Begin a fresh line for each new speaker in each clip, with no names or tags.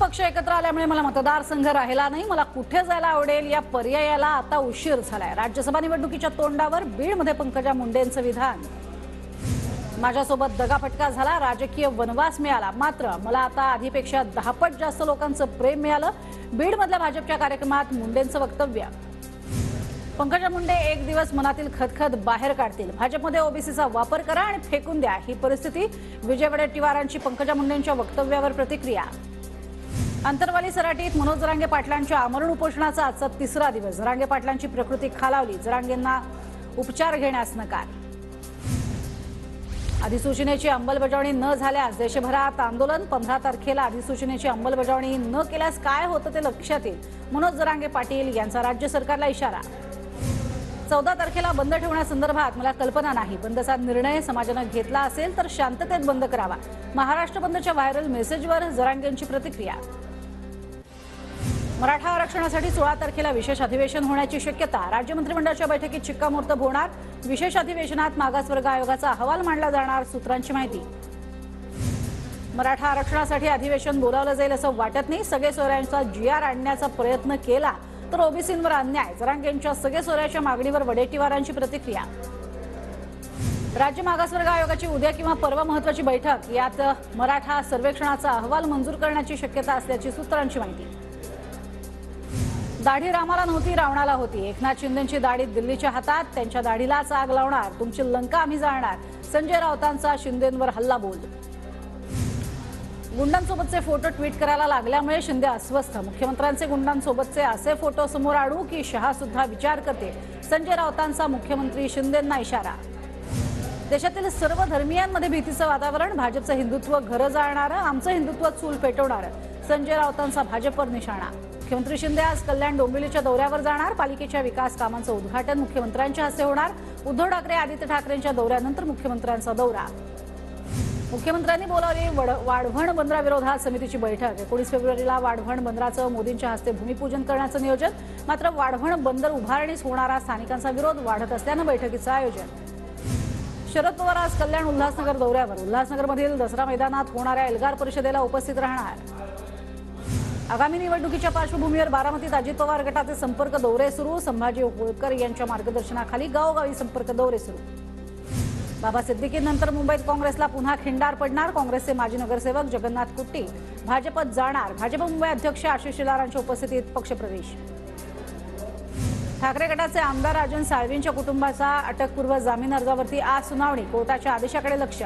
पक्ष एकत्र आल्यामुळे मला मतदारसंघ राहिला नाही, मला कुठे जायला आवडेल या पर्यायाला आता उशीर झालाय। राज्यसभा निवडणुकीच्या तोंडावर बीडमध्ये पंकजा मुंडेंचं विधान। माझ्यासोबत दगाफटका झाला, राजकीय वनवास मिळाला, मात्र मला आता आधीपेक्षा 10 पट जास्त लोकांचं प्रेम मिळालं। बीडमधल्या भाजपच्या कार्यक्रमात मुंडेंचं वक्तव्य। पंकजा मुंडे एक दिवस मनातील खदखद बाहेर काढतील। भाजपमध्ये ओबीसीचा वापर करा आणि फेकून द्या ही परिस्थिती। विजय वडेट्टीवारांची पंकजा मुंडेंच्या वक्तव्यावर प्रतिक्रिया। अंतरवाली सराटीत मनोज जरांगे पाटलांच्या आमरण उपोषणाचा आजचा तिसरा दिवस। जरांगे पाटलांची प्रकृती खालावली, जरांगेंना उपचार घेण्यास नकार। अधिसूचनेची अंमलबजावणी न झाल्यास देशभरात आंदोलन। 15 तारखेला अधिसूचनेची अंमलबजावणी न केल्यास काय होतं ते लक्षात येईल। मनोज जरांगे पाटील यांचा राज्य सरकारला इशारा। 14 तारखेला बंद ठेवण्यासंदर्भात मला कल्पना नाही। बंदचा निर्णय समाजाने घेतला असेल तर शांततेत बंद करावा। महाराष्ट्र बंदच्या व्हायरल मेसेजवर जरांगेंची प्रतिक्रिया। मराठा आरक्षणासाठी 16 तारखेला विशेष अधिवेशन होण्याची शक्यता। राज्य मंत्रिमंडळाच्या बैठकीत शिक्कामोर्तब होणार। विशेष अधिवेशनात मागासवर्ग आयोगाचा अहवाल मांडला जाणार, सूत्रांची माहिती। मराठा आरक्षणासाठी अधिवेशन बोलावलं जाईल असं वाटत नाही। सगळे सोयऱ्यांचा जीआर आणण्याचा प्रयत्न केला तर ओबीसींवर अन्याय। जरांगेंच्या सगळे सोयऱ्याच्या मागणीवर वडेट्टीवारांची प्रतिक्रिया। राज्य मागासवर्ग आयोगाची उद्या किंवा परवा महत्त्वाची बैठक। यात मराठा सर्वेक्षणाचा अहवाल मंजूर करण्याची शक्यता असल्याची सूत्रांची माहिती। दाढी रामाला नव्हती, रावणाला होती। एकनाथ शिंदेंची दाढी दिल्लीच्या हातात, त्यांच्या दाढीलाच आग लावणार, तुमची लंका आम्ही जाळणार। संजय राऊतांचा शिंदेंवर हल्लाबोल। गुंडांसोबतचे फोटो ट्विट करायला लागल्यामुळे शिंदे अस्वस्थ। मुख्यमंत्र्यांचे गुंडांसोबतचे असे फोटो समोर आणू की शहा सुद्धा विचार करते। संजय राऊतांचा मुख्यमंत्री शिंदेंना इशारा। देशातील सर्व धर्मियांमध्ये भीतीचं वातावरण। भाजपचं हिंदुत्व घरं जाळणारं, आमचं हिंदुत्व चूल पेटवणारं। संजय राऊतांचा भाजपवर निशाणा। मुख्यमंत्री शिंदे आज कल्याण डोंबिवलीच्या दौऱ्यावर जाणार। पालिकेच्या विकास कामांचं उद्घाटन मुख्यमंत्र्यांच्या हस्ते होणार। उद्धव ठाकरे आदित्य ठाकरेंच्या दौऱ्यानंतर मुख्यमंत्र्यांचा दौरा। मुख्यमंत्र्यांनी बोलावली वाढवण बंदराविरोधात समितीची बैठक। 19 फेब्रुवारीला वाढवण बंदराचं मोदींच्या हस्ते भूमिपूजन करण्याचं नियोजन। मात्र वाढवण बंदर उभारणीस होणारा स्थानिकांचा विरोध वाढत असल्यानं बैठकीचं आयोजन। शरद पवार आज कल्याण उल्हासनगर दौऱ्यावर। उल्हासनगरमधील दसरा मैदानात होणाऱ्या एल्गार परिषदेला उपस्थित राहणार। आगामी निवडणुकीच्या पार्श्वभूमीवर बारामतीत अजित पवार गटाचे संपर्क दौरे सुरू। संभाजी होळकर यांच्या मार्गदर्शनाखाली गावोगावी संपर्क दौरे सुरू। बाबा सिद्दीकीनंतर मुंबईत काँग्रेसला पुन्हा खिंडार पडणार। काँग्रेसचे माजी नगरसेवक जगन्नाथ कुट्टी भाजपत जाणार। भाजप मुंबई अध्यक्ष आशिष शेलारांच्या उपस्थितीत पक्षप्रवेश। ठाकरे गटाचे आमदार राजन साळवींच्या कुटुंबाचा अटकपूर्व जामीन अर्जावरती आज सुनावणी। कोर्टाच्या आदेशाकडे लक्ष।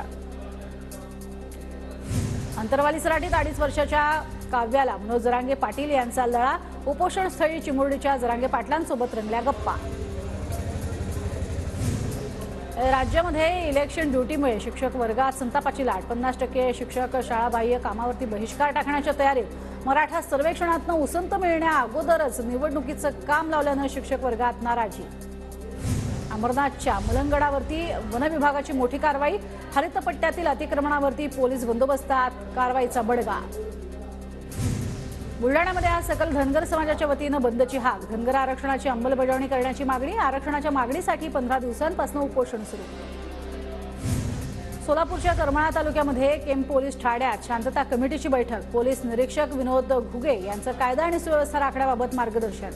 अंतरवाली सराटीत 2.5 वर्षाच्या काव्याला मनोज जरांगे पाटील यांचा लळा। उपोषण स्थळी चिमुरडीच्या जरांगे पाटलांसोबत रंगल्या गप्पा। राज्यामध्ये इलेक्शन ड्युटीमुळे शिक्षक वर्गात संतापाची लाट। 50% शिक्षक शाळाबाह्य कामावरती बहिष्कार टाकण्याच्या तयारीत। मराठा सर्वेक्षणातनं उसंत मिळण्या अगोदरच निवडणुकीचं काम लावल्यानं शिक्षक वर्गात नाराजी। अमरनाथच्या मलंगडावरती वन विभागाची मोठी कारवाई। हरित पट्ट्यातील अतिक्रमणावरती पोलीस बंदोबस्तात, कारवाईचा बडगा। बुलढाण्यामध्ये आज सकल धनगर समाजाच्या वतीनं बंदची हाक। धनगर आरक्षणाची अंमलबजावणी करण्याची मागणी। आरक्षणाच्या मागणीसाठी 15 दिवसांपासून उपोषण सुरू। सोलापूरच्या करमाळा तालुक्यामध्ये केम पोलीस ठाण्यात शांतता कमिटीची बैठक। पोलीस निरीक्षक विनोद घुगे यांचं कायदा आणि सुव्यवस्था राखण्याबाबत मार्गदर्शन।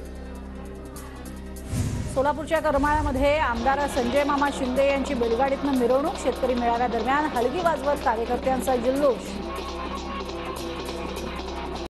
सोलापूरच्या करमाळ्यामध्ये आमदार संजय मामा शिंदे यांची बैलगाडीतनं मिरवणूक। शेतकरी मेळाव्यादरम्यान हलगी वाजवत कार्यकर्त्यांचा जल्लोष।